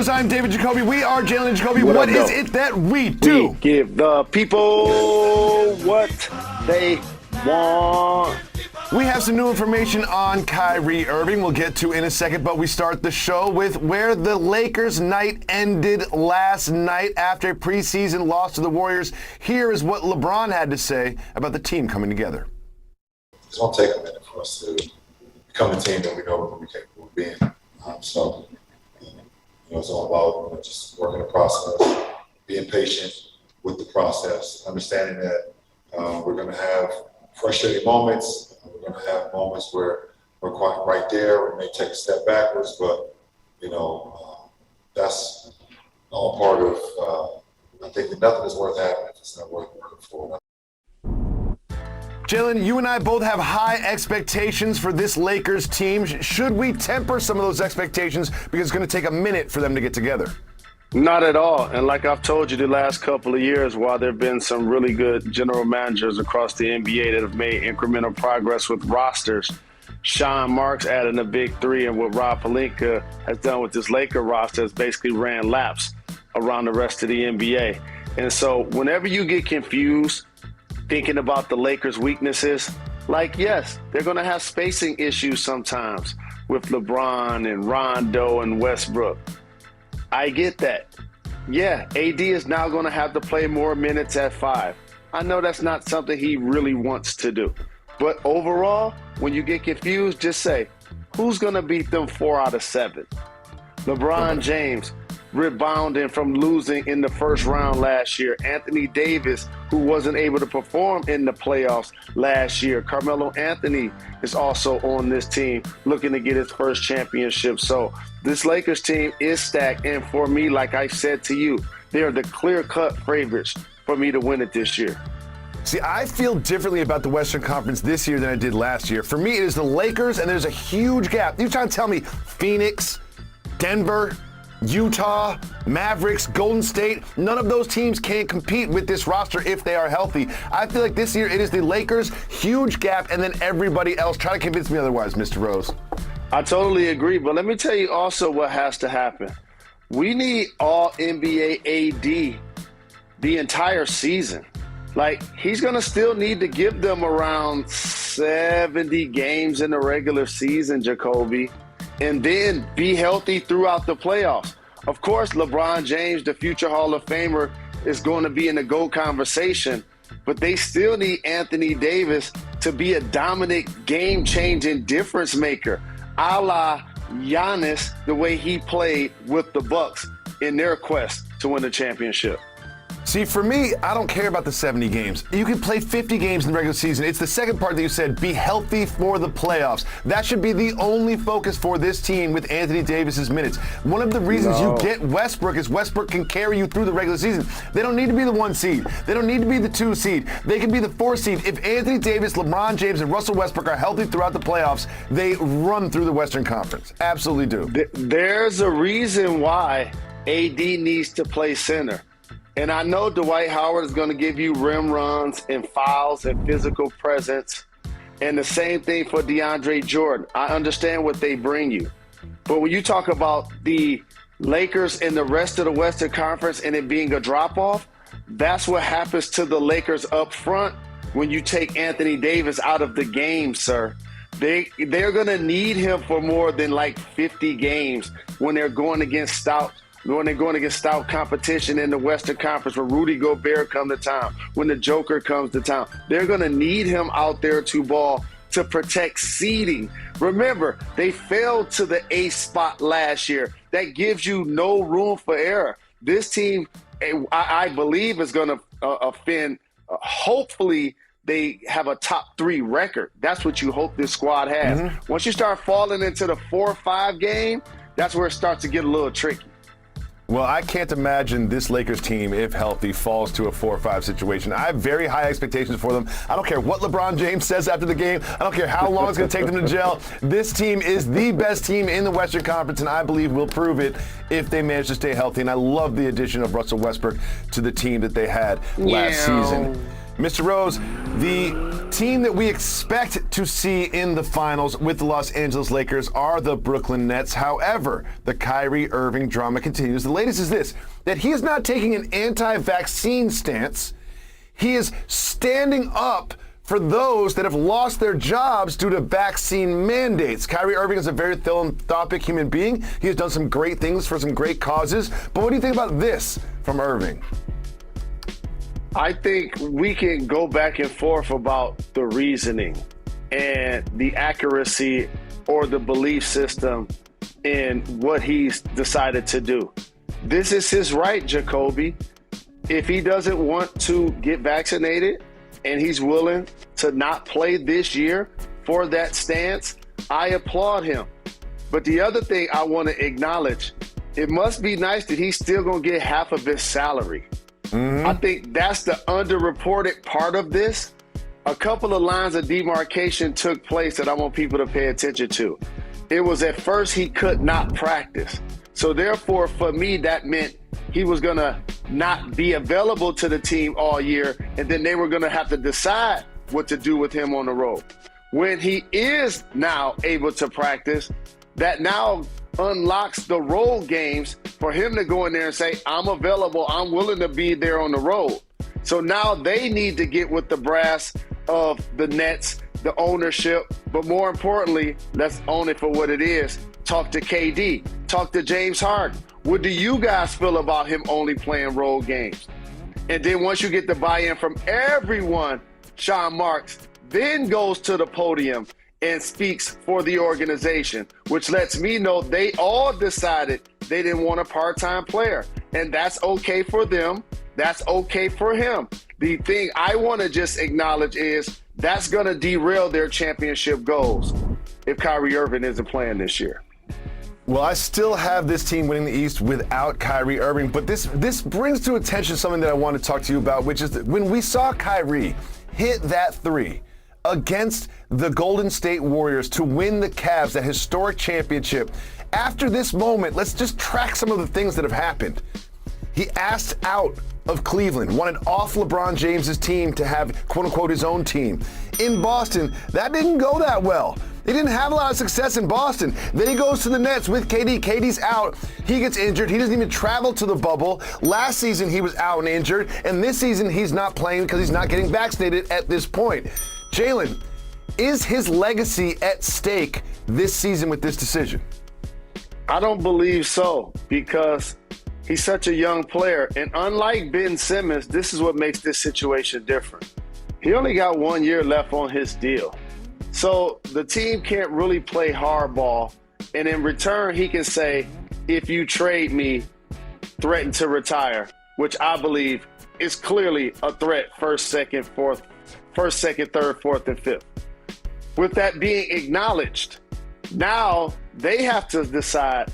Rose. I'm David Jacoby. We are Jalen Jacoby. What is it that we do? We give the people what they want. We have some new information on Kyrie Irving we'll get to in a second, but we start the show with where the Lakers' night ended last night after a preseason loss to the Warriors. Here is what LeBron had to say about the team coming together. It's going to take a minute for us to become the team that we know we're capable of being. It's all about just working the process, being patient with the process, understanding that we're going to have frustrating moments. We're going to have moments where we're quite right there. We may take a step backwards, but, that's all part of I think that nothing is worth having if it's not worth working for. Jalen, you and I both have high expectations for this Lakers team. Should we temper some of those expectations because it's going to take a minute for them to get together? Not at all. And like I've told you the last couple of years, while there have been some really good general managers across the NBA that have made incremental progress with rosters, Sean Marks adding a big three, and what Rob Pelinka has done with this Laker roster has basically ran laps around the rest of the NBA. And so whenever you get confused thinking about the Lakers' weaknesses, yes, they're going to have spacing issues sometimes with LeBron and Rondo and Westbrook. I get that. Yeah, AD is now going to have to play more minutes at 5. I know that's not something he really wants to do. But overall, when you get confused, just say, who's going to beat them 4 out of 7? LeBron James rebounding from losing in the first round last year. Anthony Davis, who wasn't able to perform in the playoffs last year. Carmelo Anthony is also on this team looking to get his first championship. So this Lakers team is stacked. And for me, like I said to you, they are the clear-cut favorites for me to win it this year. See, I feel differently about the Western Conference this year than I did last year. For me, it is the Lakers, and there's a huge gap. You're trying to tell me Phoenix, Denver, Utah, Mavericks, Golden State, none of those teams can compete with this roster if they are healthy. I feel like this year it is the Lakers, huge gap, and then everybody else. Try to convince me otherwise, Mr. Rose. I totally agree, but let me tell you also what has to happen. We need all NBA AD the entire season. He's going to still need to give them around 70 games in the regular season, Jacoby, and then be healthy throughout the playoffs. Of course, LeBron James, the future Hall of Famer, is going to be in the GOAT conversation, but they still need Anthony Davis to be a dominant, game-changing difference maker, a la Giannis, the way he played with the Bucks in their quest to win the championship. See, for me, I don't care about the 70 games. You can play 50 games in the regular season. It's the second part that you said, be healthy for the playoffs. That should be the only focus for this team with Anthony Davis's minutes. One of the reasons you get Westbrook is Westbrook can carry you through the regular season. They don't need to be the 1 seed. They don't need to be the 2 seed. They can be the 4 seed. If Anthony Davis, LeBron James, and Russell Westbrook are healthy throughout the playoffs, they run through the Western Conference. Absolutely do. There's a reason why AD needs to play center. And I know Dwight Howard is going to give you rim runs and fouls and physical presence. And the same thing for DeAndre Jordan. I understand what they bring you. But when you talk about the Lakers and the rest of the Western Conference and it being a drop-off, that's what happens to the Lakers up front when you take Anthony Davis out of the game, sir. They're going to need him for more than 50 games when they're going against stout competition in the Western Conference, when Rudy Gobert comes to town, when the Joker comes to town. They're going to need him out there to ball to protect seeding. Remember, they failed to the 8th spot last year. That gives you no room for error. This team, I believe, is going to offend. Hopefully, they have a top 3 record. That's what you hope this squad has. Mm-hmm. Once you start falling into the 4-5 game, that's where it starts to get a little tricky. Well, I can't imagine this Lakers team, if healthy, falls to a 4-5 situation. I have very high expectations for them. I don't care what LeBron James says after the game. I don't care how long it's going to take them to gel. This team is the best team in the Western Conference, and I believe will prove it if they manage to stay healthy. And I love the addition of Russell Westbrook to the team that they had last season. Mr. Rose, the team that we expect to see in the finals with the Los Angeles Lakers are the Brooklyn Nets. However, the Kyrie Irving drama continues. The latest is this, that he is not taking an anti-vaccine stance. He is standing up for those that have lost their jobs due to vaccine mandates. Kyrie Irving is a very philanthropic human being. He has done some great things for some great causes. But what do you think about this from Irving? I think we can go back and forth about the reasoning and the accuracy or the belief system in what he's decided to do. This is his right, Jacoby. If he doesn't want to get vaccinated and he's willing to not play this year for that stance, I applaud him. But the other thing I want to acknowledge, it must be nice that he's still going to get half of his salary. I think that's the underreported part of this. A couple of lines of demarcation took place that I want people to pay attention to. It was at first he could not practice. So therefore, for me, that meant he was going to not be available to the team all year, and then they were going to have to decide what to do with him on the road. When he is now able to practice, that now unlocks the road games for him to go in there and say, I'm available, I'm willing to be there on the road. So now they need to get with the brass of the Nets, the ownership, but more importantly, let's own it for what it is. Talk to KD, talk to James Harden. What do you guys feel about him only playing road games? And then once you get the buy-in from everyone, Sean Marks then goes to the podium and speaks for the organization, which lets me know they all decided they didn't want a part-time player. And that's okay for them. That's okay for him. The thing I want to just acknowledge is that's going to derail their championship goals if Kyrie Irving isn't playing this year. Well, I still have this team winning the East without Kyrie Irving, but this brings to attention something that I want to talk to you about, which is that when we saw Kyrie hit that three against the Golden State Warriors to win the Cavs, that historic championship. After this moment, let's just track some of the things that have happened. He asked out of Cleveland, wanted off LeBron James's team to have, quote unquote, his own team. In Boston, that didn't go that well. He didn't have a lot of success in Boston. Then he goes to the Nets with KD. KD's out. He gets injured. He doesn't even travel to the bubble. Last season, he was out and injured. And this season, he's not playing because he's not getting vaccinated at this point. Jalen, is his legacy at stake this season with this decision? I don't believe so, because he's such a young player. And unlike Ben Simmons, this is what makes this situation different. He only got 1 year left on his deal. So the team can't really play hardball. And in return, he can say, if you trade me, threaten to retire, which I believe is clearly a threat first, second, third, fourth, and fifth. With that being acknowledged, now they have to decide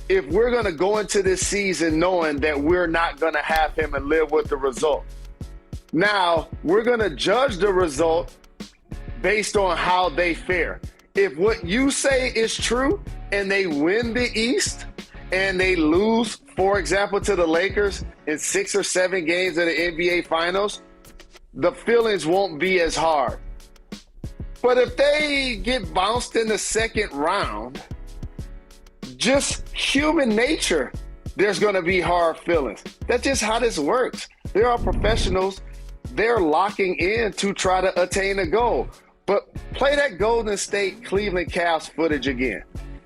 if we're going to go into this season knowing that we're not going to have him and live with the result. Now we're going to judge the result based on how they fare. If what you say is true and they win the East and they lose, for example, to the Lakers in 6 or 7 games of the NBA Finals, the feelings won't be as hard. But if they get bounced in the second round, just human nature, there's going to be hard feelings. That's just how this works. There are professionals, they're locking in to try to attain a goal. But play that Golden State Cleveland Cavs footage again,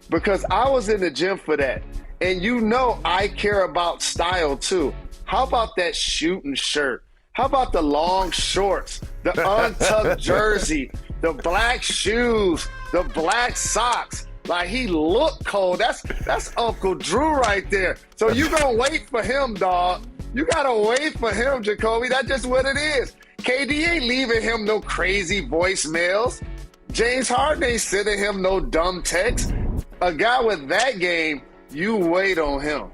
because I was in the gym for that. And you know I care about style too. How about that shooting shirt? How about the long shorts, the untucked jersey, the black shoes, the black socks? Like, he looked cold. That's Uncle Drew right there. So you gonna wait for him, dog. You gotta wait for him, Jacoby. That's just what it is. KD ain't leaving him no crazy voicemails. James Harden ain't sending him no dumb texts. A guy with that game, you wait on him.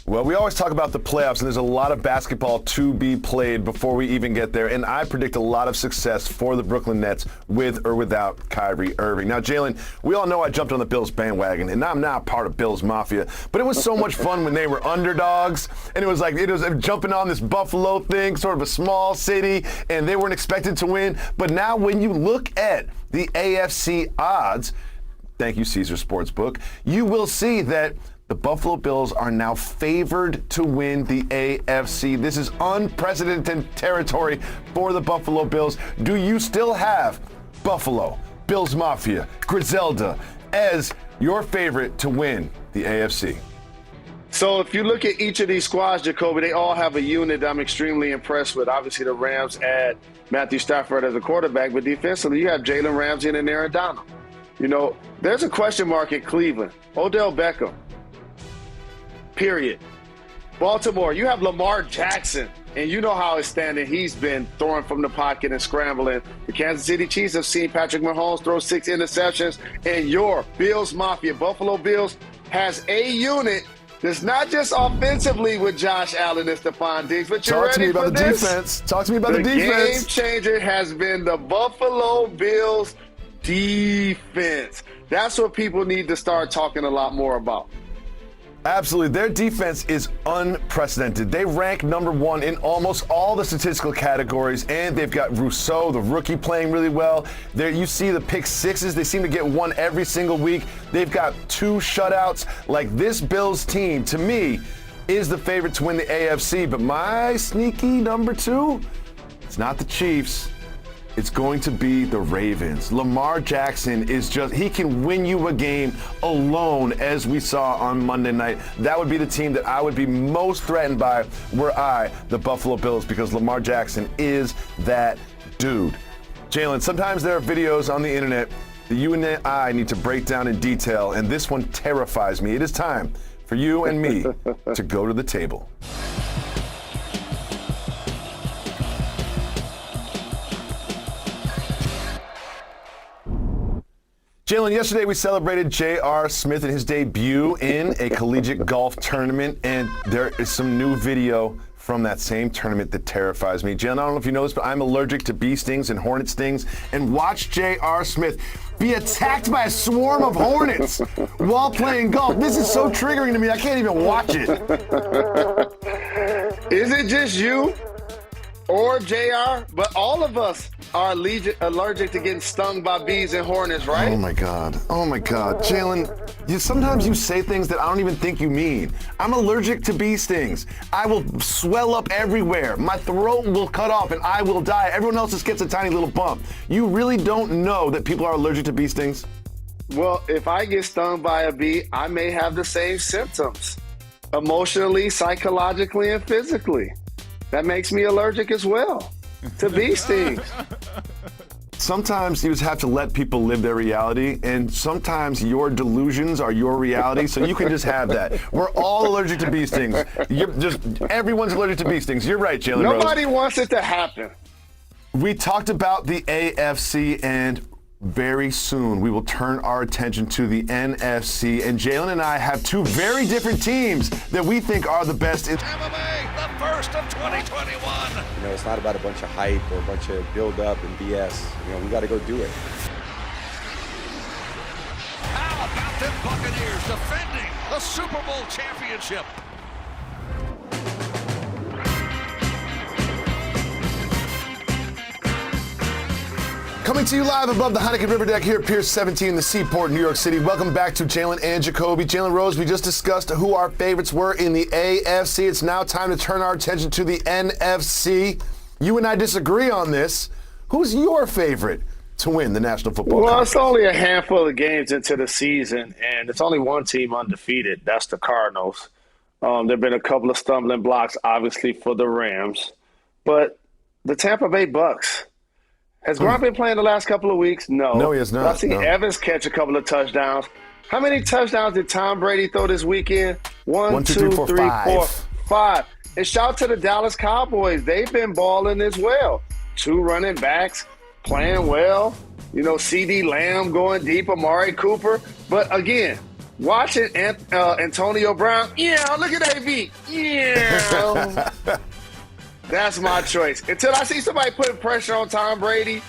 Well, we always talk about the playoffs, and there's a lot of basketball to be played before we even get there. And I predict a lot of success for the Brooklyn Nets with or without Kyrie Irving. Now, Jalen, we all know I jumped on the Bills bandwagon, and I'm now part of Bills Mafia. But it was so much fun when they were underdogs, and it was jumping on this Buffalo thing, sort of a small city, and they weren't expected to win. But now when you look at the AFC odds, thank you, Caesar Sportsbook, you will see that the Buffalo Bills are now favored to win the AFC. This is unprecedented territory for the Buffalo Bills. Do you still have Buffalo, Bills Mafia, Griselda as your favorite to win the AFC? So if you look at each of these squads, Jacoby, they all have a unit I'm extremely impressed with. Obviously, the Rams add Matthew Stafford as a quarterback, but defensively, you have Jalen Ramsey and Aaron Donald. You know, there's a question mark at Cleveland. Odell Beckham. Period. Baltimore, you have Lamar Jackson, and you know how it's standing. He's been throwing from the pocket and scrambling. The Kansas City Chiefs have seen Patrick Mahomes throw 6 interceptions, and your Bills Mafia, Buffalo Bills, has a unit that's not just offensively with Josh Allen and Stephon Diggs, but you're ready for this? Talk to me about the defense. The game changer has been the Buffalo Bills defense. That's what people need to start talking a lot more about. Absolutely. Their defense is unprecedented. They rank number 1 in almost all the statistical categories, and they've got Rousseau, the rookie, playing really well. There, you see the pick sixes. They seem to get one every single week. They've got 2 shutouts. Like, this Bills team, to me, is the favorite to win the AFC. But my sneaky number 2, it's not the Chiefs. It's going to be the Ravens. Lamar Jackson is he can win you a game alone, as we saw on Monday night. That would be the team that I would be most threatened by were I the Buffalo Bills, because Lamar Jackson is that dude. Jalen, sometimes there are videos on the internet that you and I need to break down in detail, and this one terrifies me. It is time for you and me to go to the table. Jalen, yesterday we celebrated J.R. Smith and his debut in a collegiate golf tournament, and there is some new video from that same tournament that terrifies me. Jalen, I don't know if you know this, but I'm allergic to bee stings and hornet stings, and watch J.R. Smith be attacked by a swarm of hornets while playing golf. This is so triggering to me, I can't even watch it. Is it just you or JR? But all of us are allergic to getting stung by bees and hornets, right? Oh my God. Jalen, sometimes you say things that I don't even think you mean. I'm allergic to bee stings. I will swell up everywhere. My throat will cut off and I will die. Everyone else just gets a tiny little bump. You really don't know that people are allergic to bee stings? Well, if I get stung by a bee, I may have the same symptoms, emotionally, psychologically, and physically. That makes me allergic as well to bee stings. Sometimes you just have to let people live their reality, and sometimes your delusions are your reality, so you can just have that. We're all allergic to bee stings. Everyone's allergic to bee stings. You're right, Jalen Rose. Nobody wants it to happen. We talked about the AFC, and very soon we will turn our attention to the NFC, and Jalen and I have 2 very different teams that we think are the best in Tampa Bay, the first of 2021. You know, it's not about a bunch of hype or a bunch of build-up and BS. You know, we got to go do it. How about them Buccaneers defending the Super Bowl championship? Coming to you live above the Heineken River Deck here at Pier 17 in the Seaport, New York City. Welcome back to Jalen and Jacoby. Jalen Rose, we just discussed who our favorites were in the AFC. It's now time to turn our attention to the NFC. You and I disagree on this. Who's your favorite to win the National Football League? Well, it's only a handful of games into the season, and it's only one team undefeated. That's the Cardinals. There have been a couple of stumbling blocks, obviously, for the Rams. But the Tampa Bay Bucks. Has Gronk been playing the last couple of weeks? No. No, he has not. I've seen Evans catch a couple of touchdowns. How many touchdowns did Tom Brady throw this weekend? One, two, three, four, five. And shout out to the Dallas Cowboys. They've been balling as well. 2 running backs playing well. You know, CD Lamb going deep, Amari Cooper. But again, Watching Antonio Brown, yeah, look at AB, yeah. That's my choice. Until I see somebody putting pressure on Tom Brady,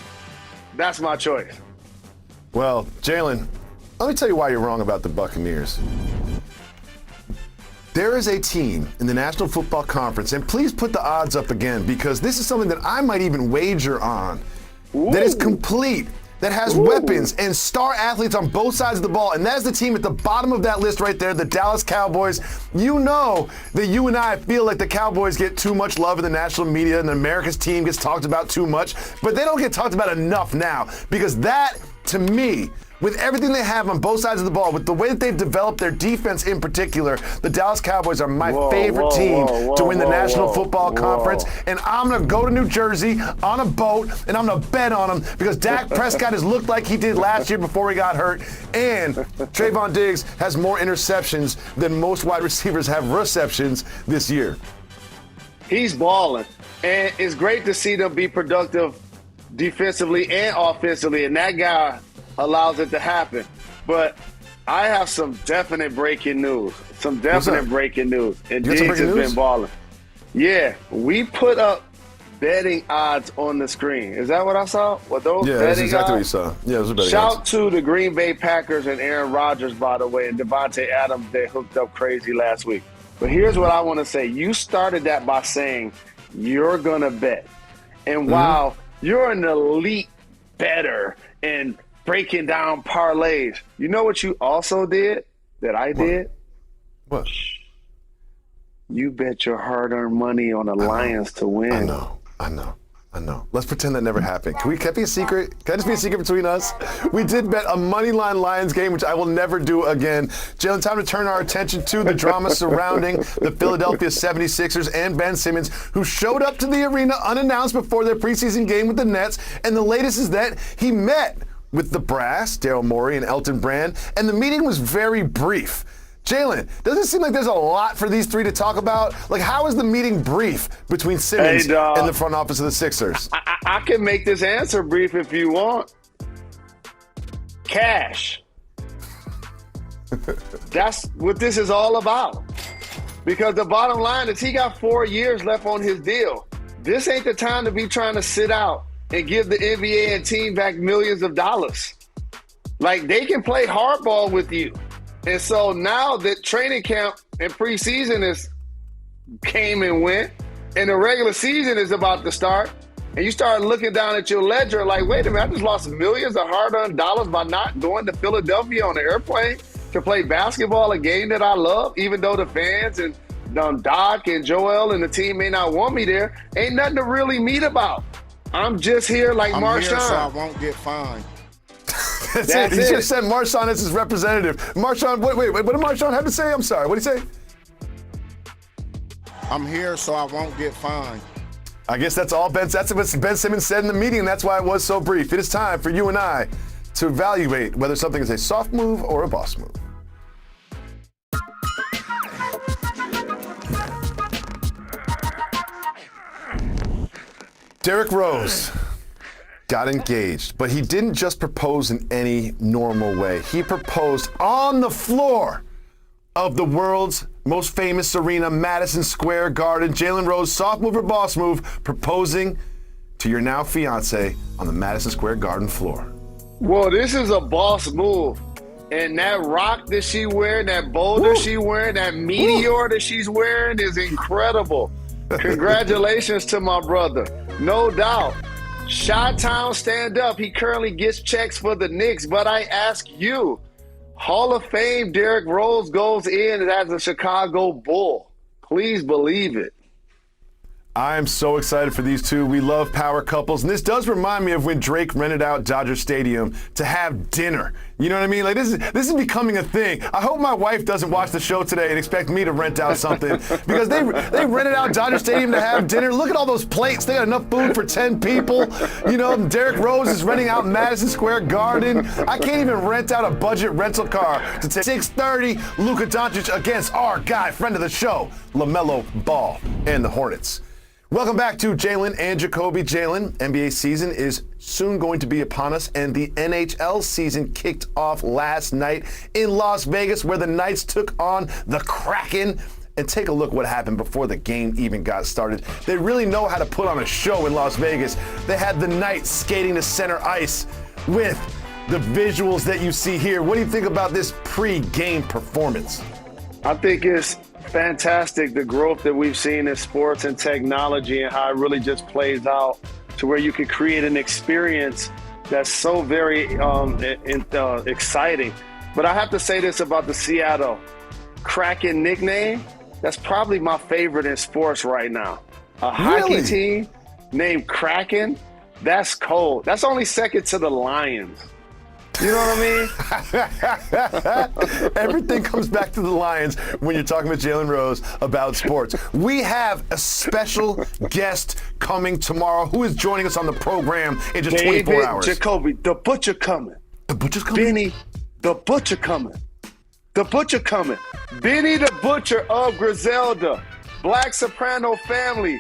that's my choice. Well, Jalen, let me tell you why you're wrong about the Buccaneers. There is a team in the National Football Conference, and please put the odds up again because this is something that I might even wager on, that is complete, that has weapons and star athletes on both sides of the ball, and that is the team at the bottom of that list right there, the Dallas Cowboys. You know that you and I feel like the Cowboys get too much love in the national media and America's team gets talked about too much, but they don't get talked about enough now because that, to me, with everything they have on both sides of the ball, with the way that they've developed their defense in particular, the Dallas Cowboys are my favorite team to win the National Football Conference. And I'm going to go to New Jersey on a boat, and I'm going to bet on them because Dak Prescott has looked like he did last year before he got hurt. And Trayvon Diggs has more interceptions than most wide receivers have receptions this year. He's balling. And it's great to see them be productive defensively and offensively. And that guy allows it to happen. But I have some definite breaking news. And Diggs has been balling. Yeah, we put up betting odds on the screen. Is that what I saw? What those betting that's exactly odds? what you saw. Yeah, those are betting Shout odds. to the Green Bay Packers and Aaron Rodgers, by the way, and Devontae Adams. They hooked up crazy last week. But here's what I want to say. You started that by saying you're going to bet. And while you're an elite bettor and breaking down parlays, you know what you also did that I did? What? You bet your hard-earned money on the Lions to win. I know. Let's pretend that never happened. Can that be a secret? Can that just be a secret between us? We did bet a moneyline Lions game, which I will never do again. Jalen, time to turn our attention to the drama surrounding the Philadelphia 76ers and Ben Simmons, who showed up to the arena unannounced before their preseason game with the Nets. And the latest is that he met with the brass, Daryl Morey and Elton Brand, and the meeting was very brief. Jalen, doesn't it seem like there's a lot for these three to talk about? Like, how is the meeting brief between Simmons and the front office of the Sixers? I can make this answer brief if you want. Cash. That's what this is all about. Because the bottom line is he got 4 years left on his deal. This ain't the time to be trying to sit out and give the NBA and team back millions of dollars. Like, they can play hardball with you. And so now that training camp and preseason came and went, and the regular season is about to start, and you start looking down at your ledger like, wait a minute, I just lost millions of hard-earned dollars by not going to Philadelphia on the airplane to play basketball, a game that I love, even though the fans and Doc and Joel and the team may not want me there. Ain't nothing to really meet about. I'm just here like Marshawn. Here so I won't get fined. That's it. He just said Marshawn as his representative. Marshawn, wait, what did Marshawn have to say? I'm sorry. What did he say? I'm here so I won't get fined. I guess that's all that's what Ben Simmons said in the meeting, and that's why it was so brief. It is time for you and I to evaluate whether something is a soft move or a boss move. Derrick Rose got engaged, but he didn't just propose in any normal way. He proposed on the floor of the world's most famous arena, Madison Square Garden. Jalen Rose, soft move or boss move, proposing to your now fiance on the Madison Square Garden floor. Well, this is a boss move. And that rock that she wearing, that boulder she wearing, that meteor that she's wearing is incredible. Congratulations to my brother. No doubt. Chi-Town stand up. He currently gets checks for the Knicks, but I ask you, Hall of Fame Derrick Rose goes in as a Chicago Bull. Please believe it. I am so excited for these two. We love power couples. And this does remind me of when Drake rented out Dodger Stadium to have dinner. You know what I mean? Like, this is becoming a thing. I hope my wife doesn't watch the show today and expect me to rent out something because they rented out Dodger Stadium to have dinner. Look at all those plates. They got enough food for 10 people. You know, Derrick Rose is renting out Madison Square Garden. I can't even rent out a budget rental car to take 6:30 Luka Doncic against our guy, friend of the show, LaMelo Ball and the Hornets. Welcome back to Jalen and Jacoby. Jalen, NBA season is soon going to be upon us, and the NHL season kicked off last night in Las Vegas, where the Knights took on the Kraken. And take a look what happened before the game even got started. They really know how to put on a show in Las Vegas. They had the Knights skating to center ice with the visuals that you see here. What do you think about this pre-game performance? I think it's fantastic, the growth that we've seen in sports and technology and how it really just plays out to where you can create an experience that's so very exciting. But I have to say this about the Seattle Kraken nickname. That's probably my favorite in sports right now. A hockey team named Kraken, that's cold. That's only second to the Lions. You know what I mean? Everything comes back to the Lions when you're talking with Jalen Rose about sports. We have a special guest coming tomorrow. Who is joining us on the program in just 24 hours? Jacoby, the Butcher coming. The Butcher's coming? Benny, the Butcher coming. The Butcher coming. Benny the Butcher of Griselda. Black Soprano family.